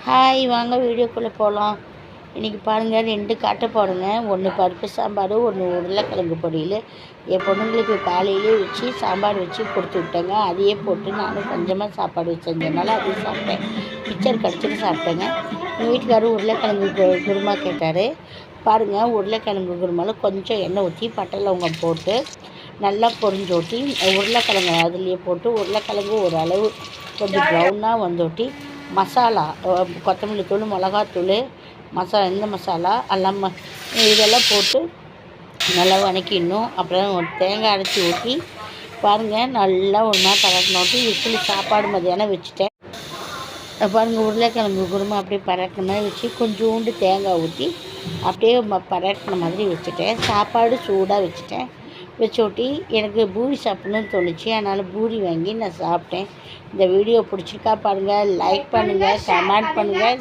Hi வாங்க வீடியோக்குள்ளே போகலாம். இன்றைக்கி பாருங்கள் 2 காட்ட போடுங்க. ஒன்று பருப்பு சாம்பார், ஒன்று உருளைக்கிழங்கு பொரியல். என் பொண்ணுங்களுக்கு காலையிலே வச்சு சாம்பார் வச்சு கொடுத்து விட்டேங்க. அதையே போட்டு நானும் கொஞ்சமாக சாப்பாடு செஞ்சதுனால அதையும் சாப்பிட்டேன். மிச்சர் கடிச்சிட்டு சாப்பிட்டேங்க. எங்கள் வீட்டுக்காரர் உருளைக்கிழங்கு குருமா கேட்டார். பாருங்கள், உருளைக்கிழங்கு குருமாவில் கொஞ்சம் எண்ணெய் ஊற்றி பட்டை லவங்கம் போட்டு நல்லா பொரிஞ்சோட்டி உருளைக்கிழங்கு அதுலேயே போட்டு உருளைக்கிழங்கு ஓரளவு கொஞ்சம் ப்ரௌனாக வந்தோட்டி மசாலா கொத்தமல்லி தூள், மிளகாத்தூள், இந்த மசாலா எல்லாம் இதெல்லாம் போட்டு நல்லா வதக்கிடணும். அப்புறம் தேங்காய் அரைச்சி ஊற்றி பாருங்கள், நல்லா ஒரு நாள் பரட்டினோட்டி விசில் சாப்பாடு மதியானம் வச்சுட்டேன். பாருங்கள், உருளைக்கிழங்கு குருமா அப்படியே பரட்டின மாதிரி வச்சு கொஞ்சோண்டு தேங்காய் ஊற்றி அப்படியே பரட்டின மாதிரி வச்சுட்டேன். சாப்பாடு சூடாக வச்சுட்டேன். வச்சோட்டி எனக்கு பூரி சாப்பிட்ணுன்னு தோணுச்சு. அதனால் பூரி வாங்கி நான் சாப்பிட்டேன். இந்த வீடியோ பிடிச்சிருக்கா பாருங்கள், லைக் பண்ணுங்கள், கமெண்ட் பண்ணுங்கள்.